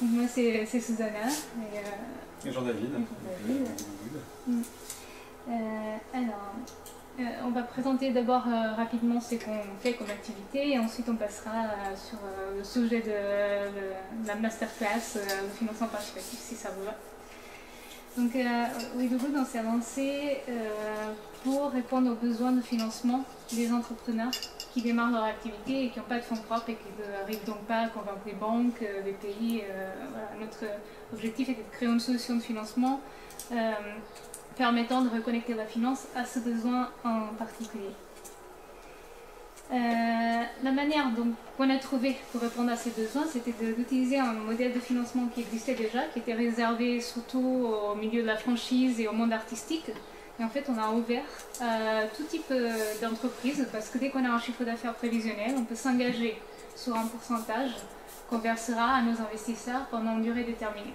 Moi, c'est Susanna. Et Jean-David. On va présenter d'abord rapidement ce qu'on fait comme activité et ensuite on passera sur le sujet de la masterclass de financement participatif, si ça vous va. Donc, WeDoGood, on s'est lancé pour répondre aux besoins de financement des entrepreneurs qui démarrent leur activité et qui n'ont pas de fonds propres et qui n'arrivent donc pas à convaincre les banques, les pays. Voilà. Notre objectif était de créer une solution de financement permettant de reconnecter la finance à ce besoin en particulier. La manière qu'on a trouvée pour répondre à ces besoins, c'était d'utiliser un modèle de financement qui existait déjà, qui était réservé surtout au milieu de la franchise et au monde artistique. Et en fait, on a ouvert tout type d'entreprise, parce que dès qu'on a un chiffre d'affaires prévisionnel, on peut s'engager sur un pourcentage qu'on versera à nos investisseurs pendant une durée déterminée.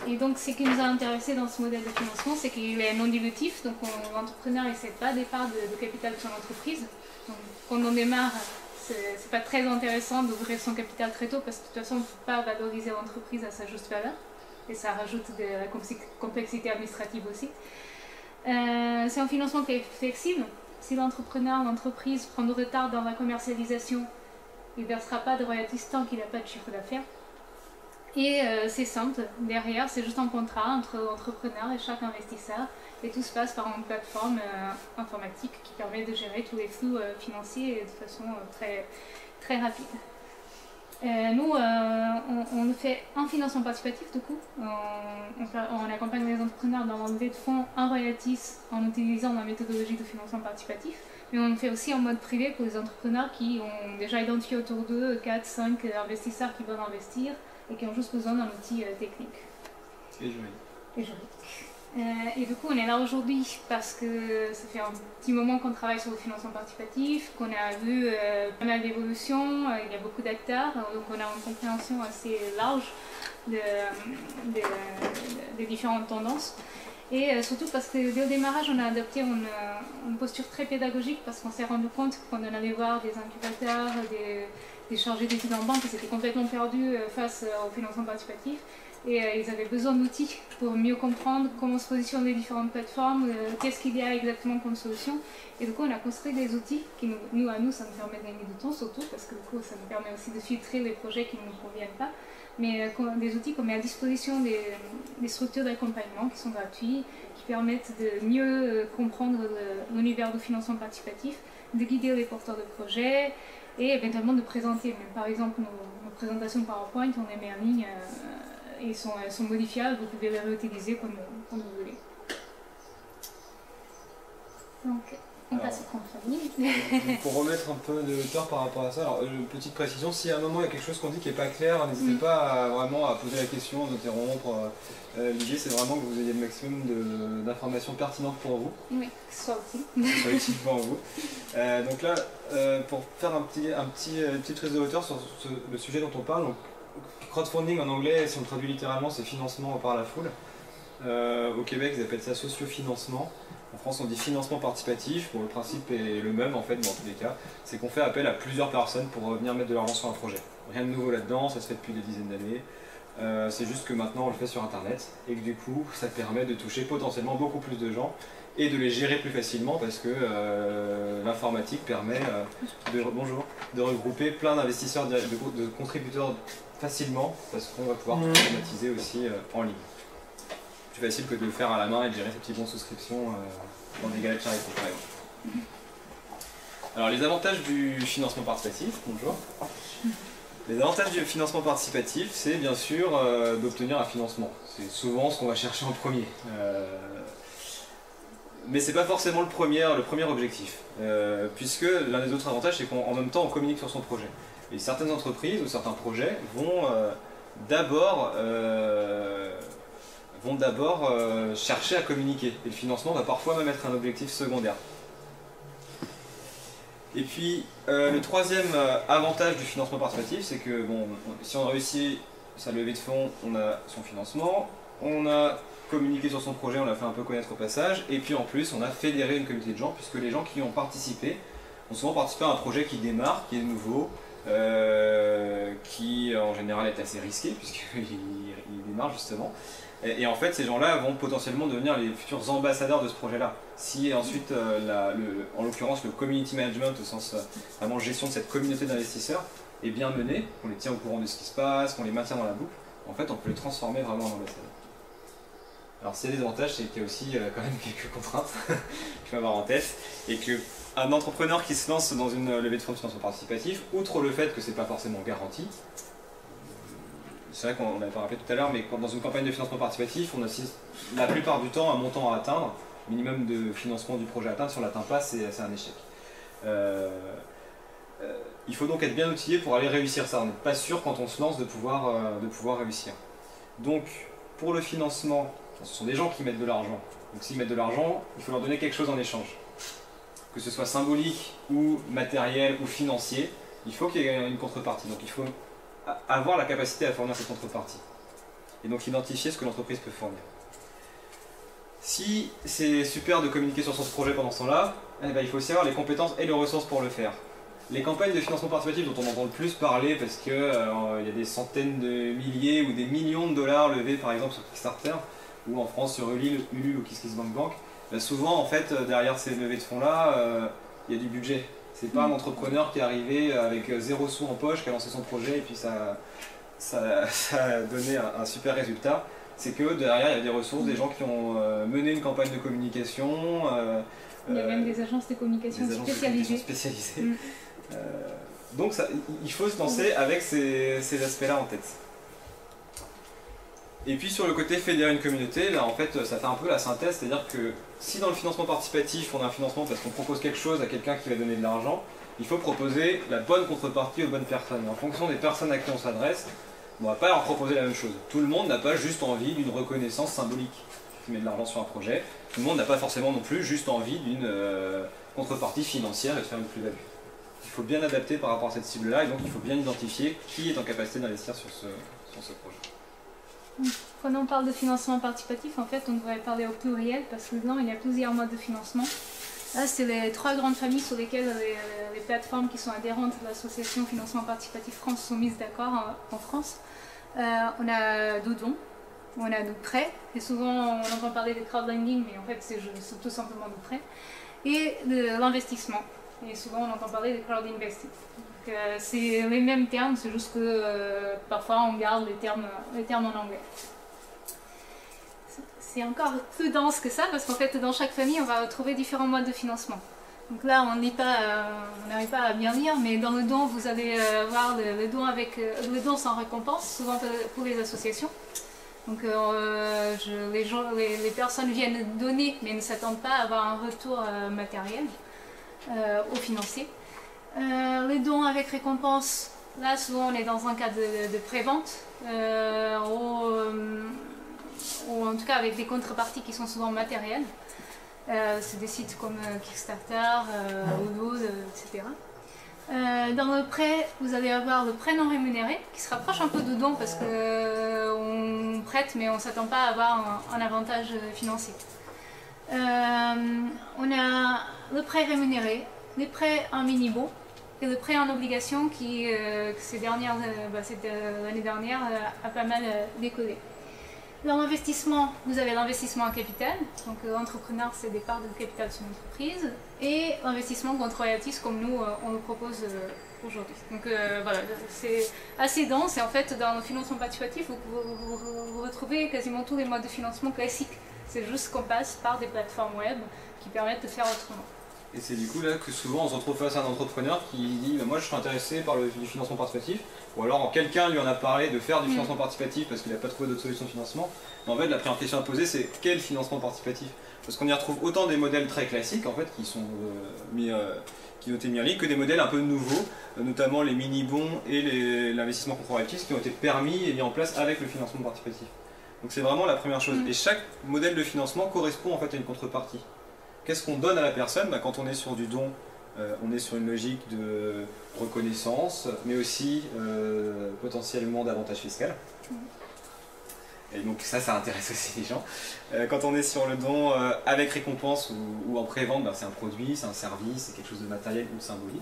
Et donc, ce qui nous a intéressé dans ce modèle de financement, c'est qu'il est non dilutif. Donc, l'entrepreneur ne cède pas des parts de capital de son entreprise. Donc, quand on démarre, c'est pas très intéressant d'ouvrir son capital très tôt parce que de toute façon, on ne peut pas valoriser l'entreprise à sa juste valeur. Et ça rajoute de la complexité administrative aussi. C'est un financement qui est flexible. Si l'entrepreneur ou l'entreprise prend du retard dans la commercialisation, il ne versera pas de royalties tant qu'il n'a pas de chiffre d'affaires. Et c'est simple, derrière c'est juste un contrat entre l'entrepreneur et chaque investisseur et tout se passe par une plateforme informatique qui permet de gérer tous les flux financiers de façon très, très rapide. Nous, on fait un financement participatif du coup, on accompagne les entrepreneurs dans l'enlevée de fonds en royalties en utilisant la méthodologie de financement participatif, mais on le fait aussi en mode privé pour les entrepreneurs qui ont déjà identifié autour d'eux 4-5 investisseurs qui veulent investir et qui ont juste besoin d'un outil technique. Et juridique. Et du coup, on est là aujourd'hui parce que ça fait un petit moment qu'on travaille sur le financement participatif, qu'on a vu pas mal d'évolutions, il y a beaucoup d'acteurs, donc on a une compréhension assez large des différentes tendances. Et surtout parce que dès le démarrage, on a adopté une posture très pédagogique parce qu'on s'est rendu compte qu'on allait voir des incubateurs, des chargés d'études en banque qui s'étaient complètement perdus face au financement participatif. Et ils avaient besoin d'outils pour mieux comprendre comment se positionnent les différentes plateformes, qu'est-ce qu'il y a exactement comme solution. Et du coup, on a construit des outils qui, nous, ça nous permet de gagner du temps surtout, parce que du coup, ça nous permet aussi de filtrer les projets qui ne nous conviennent pas. Mais des outils qu'on met à disposition des structures d'accompagnement qui sont gratuits, qui permettent de mieux comprendre l'univers du financement participatif, de guider les porteurs de projets et éventuellement de présenter. Mais par exemple, nos présentations PowerPoint, on les met en ligne. Ils sont modifiables, vous pouvez les réutiliser comme vous voulez. Donc, on passe au compte-famille. Pour remettre un peu de hauteur par rapport à ça, alors, petite précision, si à un moment il y a quelque chose qu'on dit qui n'est pas clair, n'hésitez pas vraiment à poser la question, à nous interrompre. L'idée c'est vraiment que vous ayez le maximum d'informations pertinentes pour vous. Oui, que ce soit utile. Que ce soit utile pour vous. Donc là, pour faire une petite prise de hauteur sur le sujet dont on parle, donc, crowdfunding en anglais, si on traduit littéralement, c'est financement par la foule. Au Québec, ils appellent ça sociofinancement. En France, on dit financement participatif. Bon, le principe est le même en fait dans tous les cas. C'est qu'on fait appel à plusieurs personnes pour venir mettre de l'argent sur un projet. Rien de nouveau là-dedans, ça se fait depuis des dizaines d'années. C'est juste que maintenant on le fait sur internet et que du coup ça permet de toucher potentiellement beaucoup plus de gens et de les gérer plus facilement parce que l'informatique permet de regrouper plein d'investisseurs, de contributeurs facilement parce qu'on va pouvoir tout automatiser aussi en ligne. Plus facile que de le faire à la main et de gérer ses petits bons de souscription dans des galettes charité par exemple. Alors les avantages du financement participatif, bonjour. Les avantages du financement participatif, c'est bien sûr d'obtenir un financement. C'est souvent ce qu'on va chercher en premier. Mais c'est pas forcément le premier objectif. Puisque l'un des autres avantages, c'est qu'en même temps on communique sur son projet. Et certaines entreprises ou certains projets vont d'abord chercher à communiquer. Et le financement va parfois même être un objectif secondaire. Et puis, le troisième avantage du financement participatif, c'est que bon, si on réussit sa levée de fonds, on a son financement, on a communiqué sur son projet, on l'a fait un peu connaître au passage, et puis en plus, on a fédéré une communauté de gens, puisque les gens qui ont participé ont souvent participé à un projet qui démarre, qui est nouveau, qui général est assez risqué puisqu'il démarre justement. Et en fait, ces gens-là vont potentiellement devenir les futurs ambassadeurs de ce projet-là. Si ensuite, en l'occurrence, le community management, au sens vraiment gestion de cette communauté d'investisseurs, est bien mené, qu'on les tient au courant de ce qui se passe, qu'on les maintient dans la boucle, en fait, on peut les transformer vraiment en ambassadeurs. Alors, s'il y a des avantages, c'est qu'il y a aussi quand même quelques contraintes qu'il faut avoir en tête, et qu'un entrepreneur qui se lance dans une levée de fonds de financement participatif, outre le fait que c'est pas forcément garanti, c'est vrai qu'on n'avait pas rappelé tout à l'heure, mais dans une campagne de financement participatif, on a aussi la plupart du temps un montant à atteindre, minimum de financement du projet à atteindre. Si on ne l'atteint pas, c'est un échec. Il faut donc être bien outillé pour aller réussir ça. On n'est pas sûr quand on se lance de pouvoir réussir. Donc, pour le financement, ce sont des gens qui mettent de l'argent. Donc s'ils mettent de l'argent, il faut leur donner quelque chose en échange. Que ce soit symbolique ou matériel ou financier, il faut qu'il y ait une contrepartie. Donc il faut avoir la capacité à fournir cette contrepartie. Et donc identifier ce que l'entreprise peut fournir. Si c'est super de communiquer sur son projet pendant ce temps-là, eh ben, il faut aussi avoir les compétences et les ressources pour le faire. Les campagnes de financement participatif dont on entend le plus parler parce qu'il y a des centaines de milliers ou des millions de dollars levés par exemple sur Kickstarter ou en France sur Ulule ou KissKissBankBank, ben souvent en fait derrière ces levées de fonds-là, il y a du budget. C'est pas un entrepreneur qui est arrivé avec 0 sous en poche, qui a lancé son projet et puis ça a donné un super résultat. C'est que derrière il y a des ressources, des gens qui ont mené une campagne de communication. Il y a même des agences de communication spécialisées. Donc il faut se lancer avec ces aspects-là en tête. Et puis sur le côté fédérer une communauté, là en fait ça fait un peu la synthèse, c'est-à-dire que si dans le financement participatif on a un financement parce qu'on propose quelque chose à quelqu'un qui va donner de l'argent, il faut proposer la bonne contrepartie aux bonnes personnes. Et en fonction des personnes à qui on s'adresse, on ne va pas leur proposer la même chose. Tout le monde n'a pas juste envie d'une reconnaissance symbolique qui met de l'argent sur un projet. Tout le monde n'a pas forcément non plus juste envie d'une contrepartie financière et de faire une plus-value. Il faut bien adapter par rapport à cette cible-là et donc il faut bien identifier qui est en capacité d'investir sur ce projet. Quand on parle de financement participatif, en fait, on devrait parler au pluriel parce que dedans, il y a plusieurs modes de financement. Là, c'est les 3 grandes familles sur lesquelles les plateformes qui sont adhérentes à l'association Financement Participatif France sont mises d'accord en France. On a du don, on a du prêt, et souvent on entend parler de crowdlending, mais en fait c'est tout simplement du prêt, et de l'investissement. Et souvent on entend parler de crowd-investing. C'est les mêmes termes, c'est juste que parfois on garde les termes en anglais. C'est encore plus dense que ça parce qu'en fait dans chaque famille on va retrouver différents modes de financement. Donc là on n'arrive pas à bien lire, mais dans le don vous allez voir le don sans récompense, souvent pour les associations. Donc les personnes viennent donner mais ne s'attendent pas à avoir un retour matériel au financier. Les dons avec récompense, là souvent on est dans un cas de pré-vente ou en tout cas avec des contreparties qui sont souvent matérielles. C'est des sites comme Kickstarter, Ulule, etc. Dans le prêt, vous allez avoir le prêt non rémunéré qui se rapproche un peu du don parce qu'on prête mais on ne s'attend pas à avoir un avantage financier. On a le prêt rémunéré, les prêts en mini-bon et le prêt en obligation qui, l'année dernière, a pas mal décollé. Dans l'investissement, vous avez l'investissement en capital, donc l'entrepreneur c'est des parts de capital sur l'entreprise, et l'investissement contre royalties comme nous on le propose aujourd'hui. Donc voilà, c'est assez dense et en fait dans le financement participatif vous retrouvez quasiment tous les modes de financement classiques. C'est juste qu'on passe par des plateformes web qui permettent de faire autrement. Et c'est du coup là que souvent on se retrouve face à un entrepreneur qui dit bah, moi je suis intéressé par du financement participatif, ou alors quelqu'un lui en a parlé de faire du financement participatif parce qu'il n'a pas trouvé d'autres solutions de financement. Mais en fait la première question à poser c'est quel financement participatif? Parce qu'on y retrouve autant des modèles très classiques en fait qui sont qui ont été mis en ligne que des modèles un peu nouveaux, notamment les mini-bons et l'investissement contre royalties qui ont été permis et mis en place avec le financement participatif. Donc c'est vraiment la première chose. Et chaque modèle de financement correspond en fait à une contrepartie. Qu'est-ce qu'on donne à la personne? Quand on est sur du don, on est sur une logique de reconnaissance, mais aussi potentiellement d'avantage fiscal. Et donc ça intéresse aussi les gens. Quand on est sur le don avec récompense ou en pré-vente, c'est un produit, c'est un service, c'est quelque chose de matériel ou de symbolique.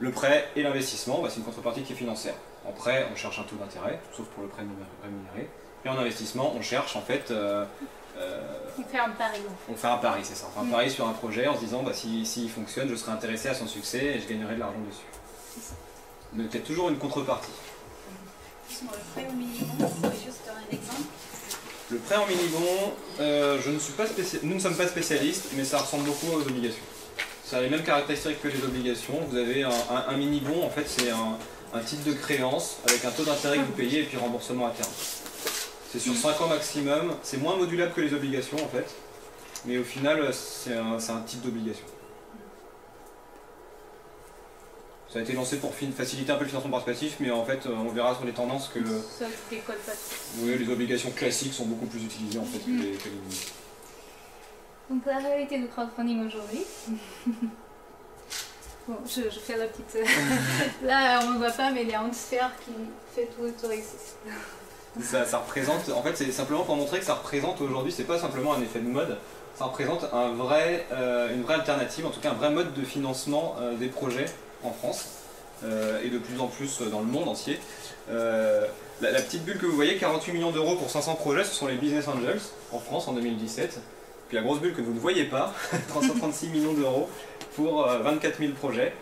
Le prêt et l'investissement, bah, c'est une contrepartie qui est financière. En prêt, on cherche un taux d'intérêt, sauf pour le prêt rémunéré. Et en investissement, on cherche en fait... on fait un pari. On fait un pari, c'est ça. On fait un pari sur un projet en se disant, bah, s'il fonctionne, je serai intéressé à son succès et je gagnerai de l'argent dessus. Donc il y a toujours une contrepartie. Sur le prêt au minimum, vous pouvez juste donner un exemple? Le prêt en mini-bon, nous ne sommes pas spécialistes, mais ça ressemble beaucoup aux obligations. Ça a les mêmes caractéristiques que les obligations. Vous avez un mini-bon, en fait, c'est un titre de créance avec un taux d'intérêt que vous payez et puis remboursement à terme. C'est sur 5 ans maximum, c'est moins modulable que les obligations en fait, mais au final c'est un type d'obligation. Ça a été lancé pour faciliter un peu le financement participatif, mais en fait on verra sur les tendances que ça décolle pas. Oui, les obligations classiques sont beaucoup plus utilisées en fait que les mini. Donc la réalité du crowdfunding aujourd'hui. Bon, je fais la petite... Là on ne voit pas, mais il y a une sphère qui fait tout autour ici. Ça représente, en fait c'est simplement pour montrer que ça représente aujourd'hui, c'est pas simplement un effet de mode, ça représente une vraie alternative, en tout cas un vrai mode de financement des projets en France et de plus en plus dans le monde entier. La petite bulle que vous voyez, 48 millions d'euros pour 500 projets, ce sont les Business Angels en France en 2017. Puis la grosse bulle que vous ne voyez pas, 336 millions d'euros pour 24 000 projets,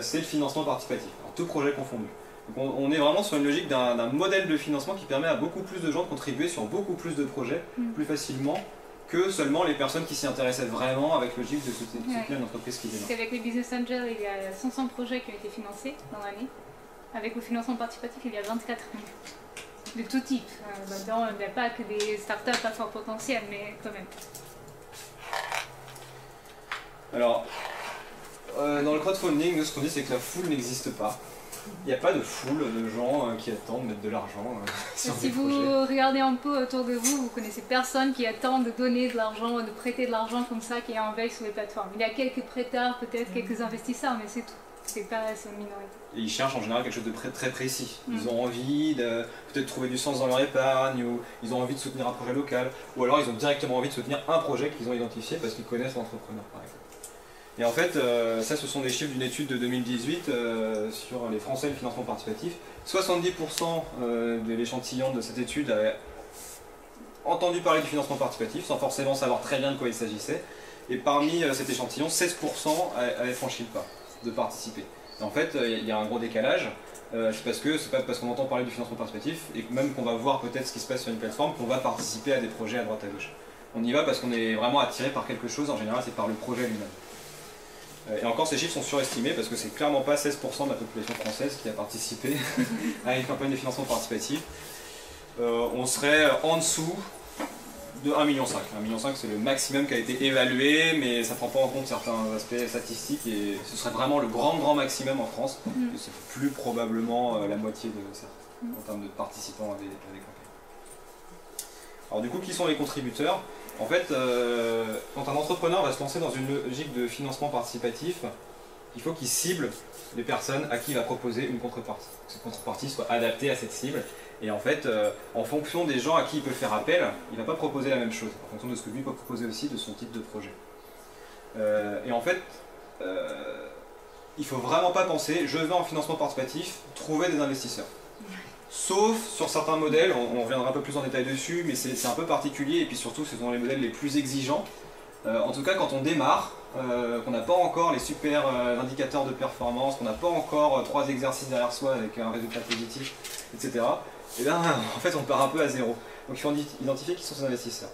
c'est le financement participatif, alors tout projet confondu. Donc on est vraiment sur une logique d'un modèle de financement qui permet à beaucoup plus de gens de contribuer sur beaucoup plus de projets plus facilement que seulement les personnes qui s'y intéressaient vraiment avec le logique de soutenir une entreprise qui démarre. Avec les Business Angels, il y a 500 projets qui ont été financés dans l'année. Avec le financement participatif, il y a 24 000. De tout type. Là-dedans, il n'y a pas que des startups à fort potentiel, mais quand même. Alors, dans le crowdfunding, nous, ce qu'on dit, c'est que la foule n'existe pas. Il n'y a pas de foule de gens qui attendent de mettre de l'argent sur des projets. Si vous regardez un peu autour de vous, vous connaissez personne qui attend de donner de l'argent, de prêter de l'argent comme ça, qui est en veille sur les plateformes. Il y a quelques prêteurs, peut-être quelques investisseurs, mais c'est tout. C'est une minorité. Et ils cherchent en général quelque chose de très précis. Ils ont envie de peut-être trouver du sens dans leur épargne, ou ils ont envie de soutenir un projet local, ou alors ils ont directement envie de soutenir un projet qu'ils ont identifié parce qu'ils connaissent l'entrepreneur, par exemple. Et en fait, ça ce sont des chiffres d'une étude de 2018 sur les Français et le financement participatif. 70% de l'échantillon de cette étude avaient entendu parler du financement participatif sans forcément savoir très bien de quoi il s'agissait. Et parmi cet échantillon, 16% avaient franchi le pas de participer. Et en fait, il y a un gros décalage. C'est pas parce qu'on entend parler du financement participatif et même qu'on va voir peut-être ce qui se passe sur une plateforme qu'on va participer à des projets à droite à gauche. On y va parce qu'on est vraiment attiré par quelque chose, en général c'est par le projet lui-même. Et encore, ces chiffres sont surestimés parce que c'est clairement pas 16% de la population française qui a participé à une campagne de financement participatif. On serait en dessous de 1,5 million. 1,5 million, c'est le maximum qui a été évalué, mais ça ne prend pas en compte certains aspects statistiques et ce serait vraiment le grand maximum en France. C'est plus probablement la moitié de ça en termes de participants à des campagnes. Alors du coup, qui sont les contributeurs ? En fait, quand un entrepreneur va se lancer dans une logique de financement participatif, il faut qu'il cible les personnes à qui il va proposer une contrepartie. Que cette contrepartie soit adaptée à cette cible. Et en fait, en fonction des gens à qui il peut faire appel, il ne va pas proposer la même chose, en fonction de ce que lui peut proposer aussi de son type de projet. Et en fait, il ne faut vraiment pas penser, je vais en financement participatif, trouver des investisseurs. Sauf sur certains modèles, on reviendra un peu plus en détail dessus, mais c'est un peu particulier et puis surtout ce sont les modèles les plus exigeants. En tout cas quand on démarre, qu'on n'a pas encore les super indicateurs de performance, qu'on n'a pas encore 3 exercices derrière soi avec un résultat positif, etc. Et bien en fait on part un peu à zéro. Donc il faut identifier qui sont ces investisseurs,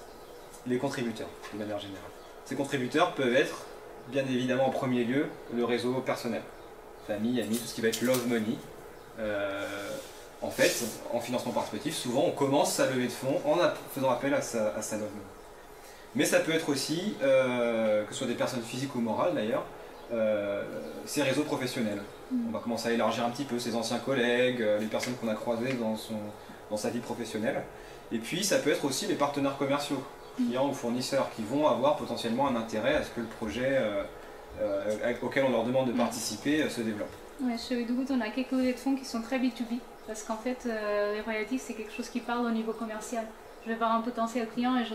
les contributeurs de manière générale. Ces contributeurs peuvent être bien évidemment en premier lieu le réseau personnel, famille, amis, tout ce qui va être love money. En fait, en financement participatif, souvent on commence sa levée de fonds en faisant appel à sa love money. Mais ça peut être aussi, que ce soit des personnes physiques ou morales d'ailleurs, ses réseaux professionnels. On va commencer à élargir un petit peu ses anciens collègues, les personnes qu'on a croisées dans sa vie professionnelle. Et puis ça peut être aussi les partenaires commerciaux, clients ou fournisseurs, qui vont avoir potentiellement un intérêt à ce que le projet auquel on leur demande de participer se développe. Ouais, chez Wedogood, on a quelques levées de fonds qui sont très B2B, parce qu'en fait, les royalties, c'est quelque chose qui parle au niveau commercial. Je vais voir un potentiel client et je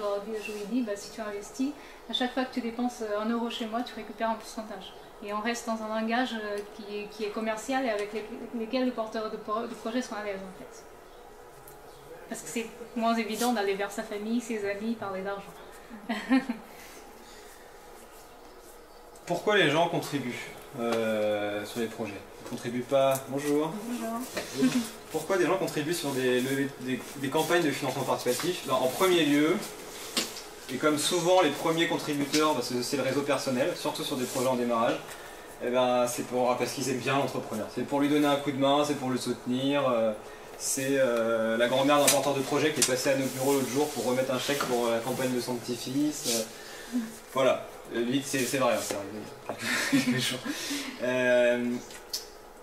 lui dis, bah, si tu investis, à chaque fois que tu dépenses 1 euro chez moi, tu récupères un pourcentage. Et on reste dans un langage qui est commercial et avec lesquels les porteurs de projet sont à l'aise en fait. Parce que c'est moins évident d'aller vers sa famille, ses amis, parler d'argent. Pourquoi les gens contribuent sur les projets? Ils ne contribuent pas... Bonjour. Bonjour. Pourquoi des gens contribuent sur des campagnes de financement participatif? En premier lieu, et comme souvent les premiers contributeurs, parce que c'est le réseau personnel, surtout sur des projets en démarrage, eh ben, c'est parce qu'ils aiment bien l'entrepreneur. C'est pour lui donner un coup de main, c'est pour le soutenir. C'est la grand-mère d'un porteur de projet qui est passée à notre bureau l'autre jour pour remettre un chèque pour la campagne de son petit-fils. Voilà, c'est vrai, c'est arrivé.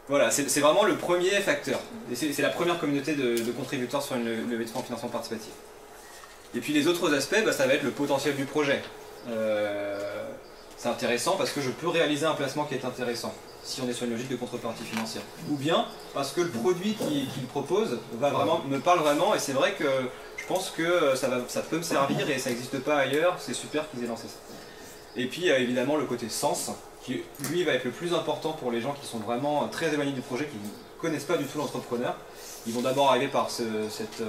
Voilà, c'est vraiment le premier facteur. C'est la première communauté de contributeurs sur une levée de fonds en financement participatif. Et puis les autres aspects, bah, ça va être le potentiel du projet. C'est intéressant parce que je peux réaliser un placement qui est intéressant, si on est sur une logique de contrepartie financière. Ou bien parce que le produit qu'il propose me parle vraiment, et c'est vrai que je pense que ça peut me servir et ça n'existe pas ailleurs, c'est super qu'ils aient lancé ça. Et puis il y a évidemment le côté sens, qui lui va être le plus important pour les gens qui sont vraiment très éloignés du projet, qui ne connaissent pas du tout l'entrepreneur. Ils vont d'abord arriver par cet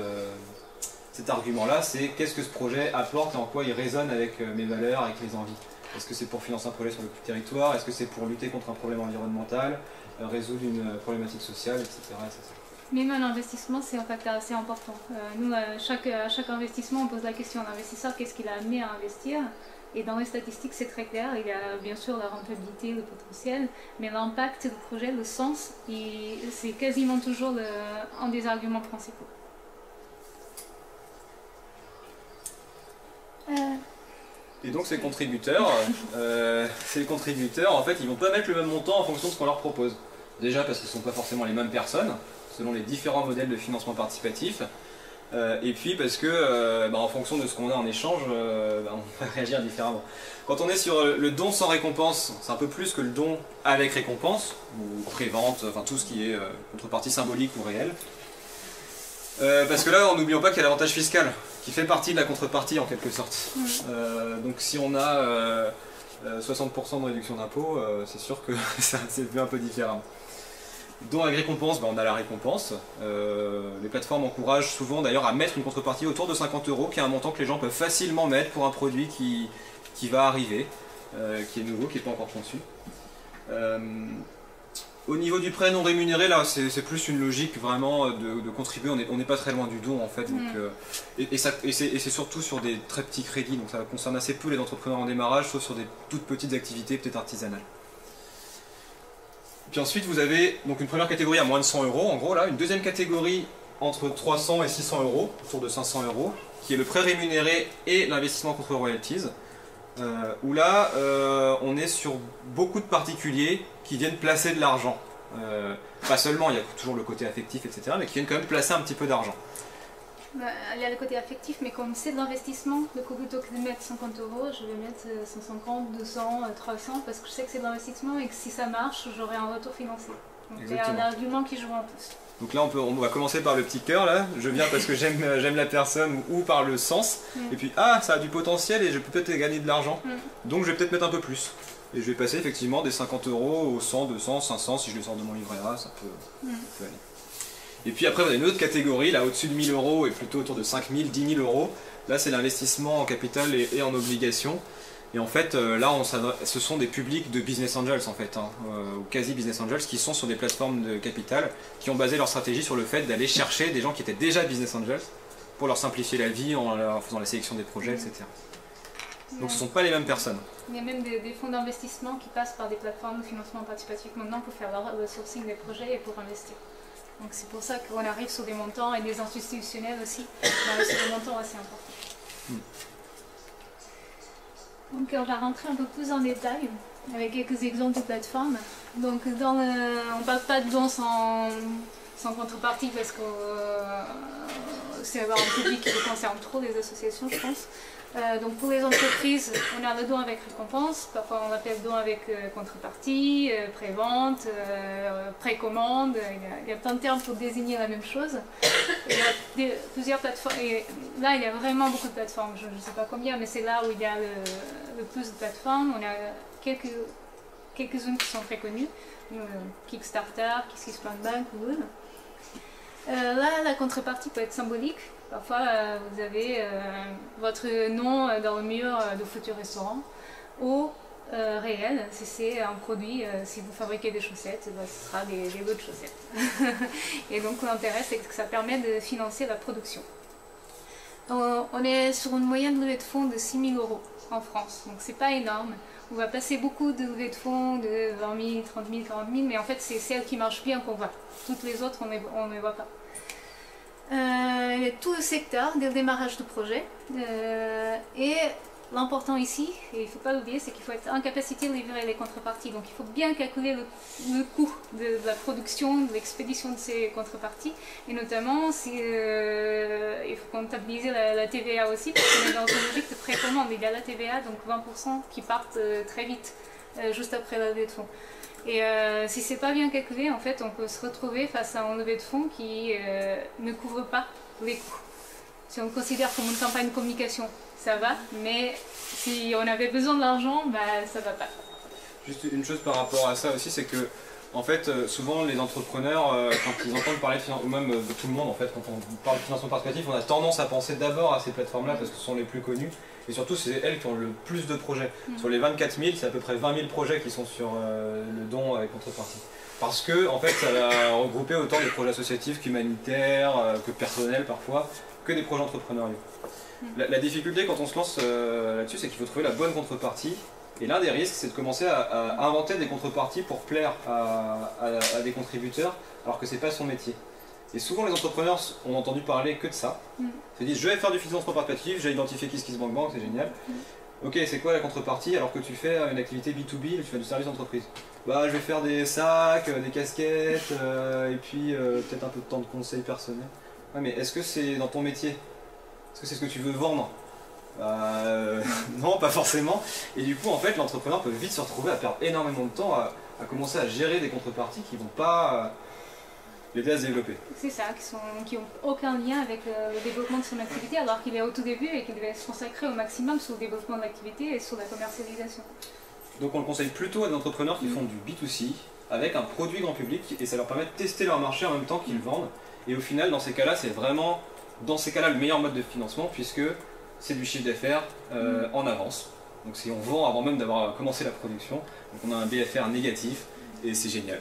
argument-là, c'est qu'est-ce que ce projet apporte et en quoi il résonne avec mes valeurs, avec mes envies. Est-ce que c'est pour financer un projet sur le territoire? Est-ce que c'est pour lutter contre un problème environnemental, résoudre une problématique sociale, etc. Même un investissement, c'est un facteur assez important. Nous, à chaque investissement, on pose la question à l'investisseur, qu'est-ce qu'il a amené à investir? Et dans les statistiques, c'est très clair. Il y a bien sûr la rentabilité, le potentiel, mais l'impact du projet, le sens, c'est quasiment toujours un des arguments principaux. Et donc ces contributeurs, en fait, ils vont pas mettre le même montant en fonction de ce qu'on leur propose. Déjà parce qu'ils ne sont pas forcément les mêmes personnes, selon les différents modèles de financement participatif. Et puis parce que, en fonction de ce qu'on a en échange, on va réagir différemment. Quand on est sur le don sans récompense, c'est un peu plus que le don avec récompense, ou pré-vente, enfin tout ce qui est contrepartie symbolique ou réelle. Parce que là, n'oublions pas qu'il y a l'avantage fiscal, qui fait partie de la contrepartie en quelque sorte. Donc si on a 60% de réduction d'impôt, c'est sûr que c'est vu un peu différemment. Don avec récompense, on a la récompense. Les plateformes encouragent souvent d'ailleurs à mettre une contrepartie autour de 50 €, qui est un montant que les gens peuvent facilement mettre pour un produit qui va arriver, qui est nouveau, qui n'est pas encore conçu. Au niveau du prêt non rémunéré, là, c'est plus une logique vraiment de contribuer. On n'est pas très loin du don en fait. Donc, et c'est surtout sur des très petits crédits, donc ça concerne assez peu les entrepreneurs en démarrage, sauf sur des toutes petites activités, peut-être artisanales. Puis ensuite, vous avez donc une première catégorie à moins de 100 €, en gros là, une deuxième catégorie entre 300 et 600 €, autour de 500 €, qui est le prêt rémunéré et l'investissement contre royalties. Où là, on est sur beaucoup de particuliers qui viennent placer de l'argent. Pas seulement, il y a toujours le côté affectif, etc., mais qui viennent quand même placer un petit peu d'argent. Il y a le côté affectif, mais comme c'est de l'investissement, plutôt que de mettre 50 €, je vais mettre 150, 200, 300, parce que je sais que c'est de l'investissement et que si ça marche, j'aurai un retour financier. Donc il y a un argument qui joue en plus. Donc là, on va commencer par le petit cœur, là. Je viens parce que j'aime la personne ou par le sens. Et puis, ça a du potentiel et je peux peut-être gagner de l'argent. Donc je vais peut-être mettre un peu plus. Et je vais passer effectivement des 50 € aux 100, 200, 500, si je le sors de mon livret A, ça peut aller. Et puis après, vous avez une autre catégorie, là, au-dessus de 1000 € et plutôt autour de 5000, 10 000 €. Là, c'est l'investissement en capital et en obligations. Et en fait, là, ce sont des publics de business angels, en fait, ou quasi business angels, qui sont sur des plateformes de capital, qui ont basé leur stratégie sur le fait d'aller chercher des gens qui étaient déjà business angels pour leur simplifier la vie en faisant la sélection des projets, etc. Donc ce ne sont pas les mêmes personnes. Il y a même des fonds d'investissement qui passent par des plateformes de financement participatif maintenant pour faire le sourcing des projets et pour investir. Donc c'est pour ça qu'on arrive sur des montants, et des institutionnels aussi, on arrive sur des montants assez importants. Donc on va rentrer un peu plus en détail avec quelques exemples de plateformes. Donc on ne parle pas de dons sans contrepartie parce que c'est avoir un public qui concerne trop les associations, je pense. Donc pour les entreprises, on a le don avec récompense, parfois on l'appelle don avec contrepartie, pré-vente, précommande, il y a plein de termes pour désigner la même chose. Et il y a plusieurs plateformes, et là il y a vraiment beaucoup de plateformes, je ne sais pas combien, mais c'est là où il y a le plus de plateformes. On a quelques quelques-unes qui sont très connues, Kickstarter, KissKissPlankBank ou autre. Là, la contrepartie peut être symbolique. Parfois, vous avez votre nom dans le mur de futurs restaurants, ou réel, si c'est un produit, si vous fabriquez des chaussettes, ce sera des lots de chaussettes. Et donc l'intérêt, c'est que ça permet de financer la production. On est sur une moyenne levée de fonds de 6 000 € en France, donc c'est pas énorme. On va passer beaucoup de levées de fonds de 20 000, 30 000, 40 000, mais en fait c'est celle qui marche bien qu'on voit. Toutes les autres, on ne les voit pas. Il y a tout le secteur dès le démarrage du projet. Et l'important ici, et il ne faut pas l'oublier, c'est qu'il faut être en capacité de livrer les contreparties. Donc il faut bien calculer le coût de la production, de l'expédition de ces contreparties. Et notamment, il faut comptabiliser la TVA aussi, parce qu'on est dans une logique de précommande. Il y a la TVA, donc 20% qui partent très vite, juste après la levée de fonds. Et si c'est pas bien calculé, en fait, on peut se retrouver face à une levée de fonds qui ne couvre pas les coûts. Si on le considère comme une campagne de communication, ça va, mais si on avait besoin de l'argent, bah, ça va pas. Juste une chose par rapport à ça aussi, c'est que en fait, souvent les entrepreneurs, quand ils entendent parler de financement, ou même de tout le monde en fait, quand on parle de financement participatif, on a tendance à penser d'abord à ces plateformes-là parce que ce sont les plus connues. Et surtout, c'est elles qui ont le plus de projets. Sur les 24 000, c'est à peu près 20 000 projets qui sont sur le don avec contrepartie. Parce que en fait, ça va regrouper autant des projets associatifs qu'humanitaires, que personnels parfois, que des projets entrepreneuriaux. La difficulté quand on se lance là-dessus, c'est qu'il faut trouver la bonne contrepartie. Et l'un des risques, c'est de commencer à inventer des contreparties pour plaire à des contributeurs, alors que c'est pas son métier. Et souvent les entrepreneurs ont entendu parler que de ça. Ils se disent, je vais faire du financement participatif, j'ai identifié KissKissBankBank, c'est génial. Ok, c'est quoi la contrepartie alors que tu fais une activité B2B, tu fais du service d'entreprise? Bah, je vais faire des sacs, des casquettes, et puis peut-être un peu de temps de conseil personnel. Ouais, mais est-ce que c'est dans ton métier? Est-ce que c'est ce que tu veux vendre? Non, pas forcément. Et du coup, en fait, l'entrepreneur peut vite se retrouver à perdre énormément de temps à commencer à gérer des contreparties qui vont pas l'aider à se développer. C'est ça, qui n'ont aucun lien avec le développement de son activité, alors qu'il est au tout début et qu'il devait se consacrer au maximum sur le développement de l'activité et sur la commercialisation. Donc on le conseille plutôt à des entrepreneurs qui font du B2C avec un produit grand public et ça leur permet de tester leur marché en même temps qu'ils vendent. Et au final, dans ces cas-là, c'est vraiment le meilleur mode de financement puisque c'est du chiffre d'affaires en avance. Donc si on vend avant même d'avoir commencé la production, donc on a un BFR négatif et c'est génial.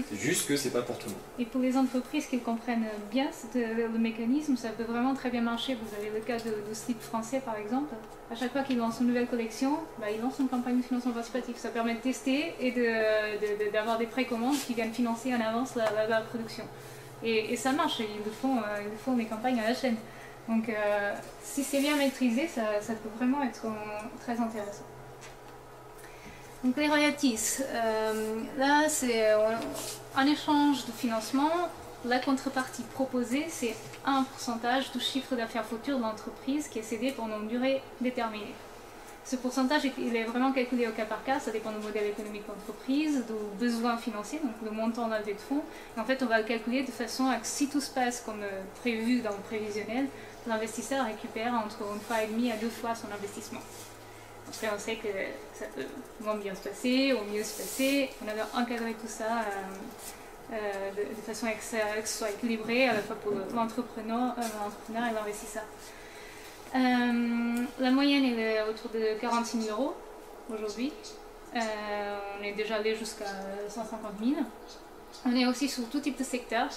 C'est juste que c'est pas pour tout le monde. Et pour les entreprises qui comprennent bien le mécanisme, ça peut vraiment très bien marcher. Vous avez le cas de Slip français par exemple. À chaque fois qu'ils lancent une nouvelle collection, ils lancent une campagne de financement participatif. Ça permet de tester et d'avoir des précommandes qui viennent financer en avance la production. Et ça marche, ils le font des campagnes à la chaîne. Donc si c'est bien maîtrisé, ça peut vraiment être très intéressant. Donc les royalties, là c'est en échange de financement, la contrepartie proposée c'est un pourcentage du chiffre d'affaires futur de l'entreprise qui est cédé pendant une durée déterminée. Ce pourcentage il est vraiment calculé au cas par cas, ça dépend du modèle économique de l'entreprise, du besoin financier, donc le montant de la levée de fonds. Et en fait on va le calculer de façon à que si tout se passe comme prévu dans le prévisionnel, l'investisseur récupère entre 1,5 à 2 fois son investissement. Après, on sait que ça peut moins bien se passer ou mieux se passer. On avait encadré tout ça de façon à que ce soit équilibré à la fois pour l'entrepreneur et l'investisseur. La moyenne est autour de 46 000 € aujourd'hui. On est déjà allé jusqu'à 150 000. On est aussi sur tout type de secteur.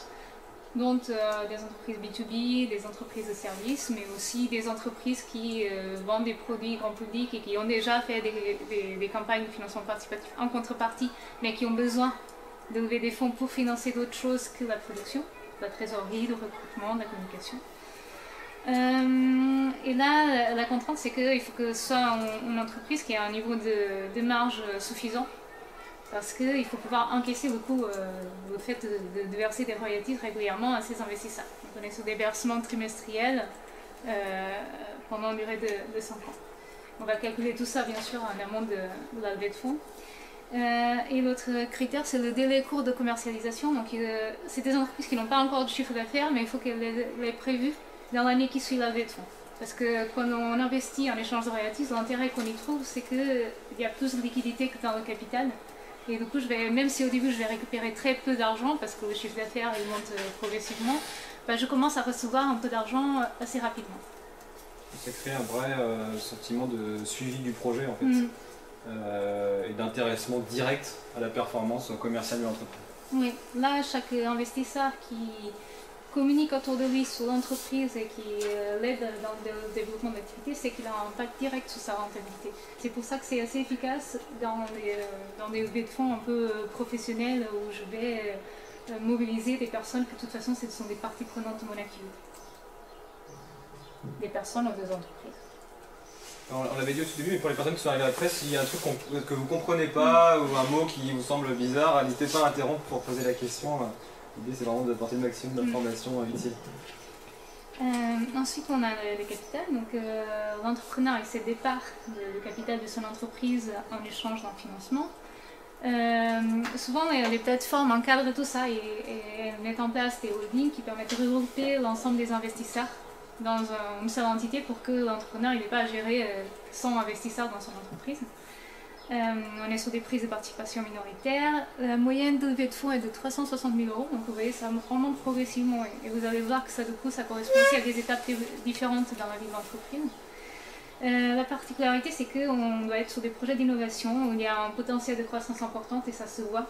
Donc des entreprises B2B, des entreprises de services, mais aussi des entreprises qui vendent des produits grand public et qui ont déjà fait des campagnes de financement participatif en contrepartie, mais qui ont besoin de lever des fonds pour financer d'autres choses que la production, la trésorerie, le recrutement, la communication. Et là, la contrainte, c'est qu'il faut que ce soit une entreprise qui a un niveau de marge suffisant. Parce qu'il faut pouvoir encaisser le coût, le fait de verser des royalties régulièrement à ses investisseurs. Donc on est sur des versements trimestriels pendant une durée de 5 ans. On va calculer tout ça bien sûr en amont de la levée de fonds. Et l'autre critère c'est le délai court de commercialisation. Donc c'est des entreprises qui n'ont pas encore de chiffre d'affaires, mais il faut qu'elles l'aient prévu dans l'année qui suit la levée de fonds. Parce que quand on investit en échange de royalties, l'intérêt qu'on y trouve c'est qu'il y a plus de liquidité que dans le capital. Et du coup, même si au début je vais récupérer très peu d'argent parce que le chiffre d'affaires il monte progressivement, bah, je commence à recevoir un peu d'argent assez rapidement. Ça crée un vrai sentiment de suivi du projet en fait, et d'intéressement direct à la performance commerciale de l'entreprise. Oui, là, chaque investisseur qui communique autour de lui sur l'entreprise et qui l'aide dans le développement de l'activité, c'est qu'il a un impact direct sur sa rentabilité. C'est pour ça que c'est assez efficace dans des levées de fonds un peu professionnelles où je vais mobiliser des personnes que de toute façon ce sont des parties prenantes de mon activité. Des personnes ou des entreprises. On l'avait dit au tout début, mais pour les personnes qui sont arrivées après, s'il y a un truc que vous ne comprenez pas ou un mot qui vous semble bizarre, n'hésitez pas à interrompre pour poser la question. L'idée c'est vraiment d'apporter le maximum d'informations utiles. Ensuite on a le capital, donc l'entrepreneur il départ le capital de son entreprise en échange d'un financement. Souvent les plateformes encadrent tout ça et mettent en place des holdings qui permettent de regrouper l'ensemble des investisseurs dans une seule entité pour que l'entrepreneur n'ait pas à gérer 100 investisseurs dans son entreprise. On est sur des prises de participation minoritaires. La moyenne de levée de fonds est de 360 000 €, donc vous voyez ça remonte progressivement et vous allez voir que ça, du coup, ça correspond aussi à des étapes différentes dans la vie de l'entreprise. La particularité c'est qu'on doit être sur des projets d'innovation où il y a un potentiel de croissance important et ça se voit.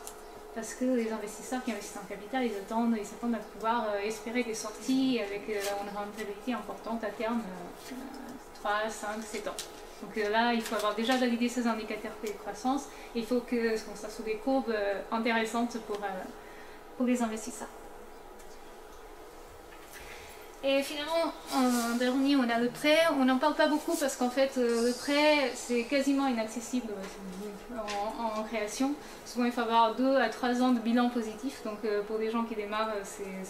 Parce que les investisseurs qui investissent en capital, ils s'attendent à pouvoir espérer des sorties avec une rentabilité importante à terme, 3, 5, 7 ans. Donc là, il faut avoir déjà validé ces indicateurs de croissance et il faut qu'on soit sur des courbes intéressantes pour les investisseurs. Et finalement, en dernier, on a le prêt. On n'en parle pas beaucoup parce qu'en fait, le prêt, c'est quasiment inaccessible en création. Souvent, il faut avoir 2 à 3 ans de bilan positif. Donc, pour des gens qui démarrent, c'est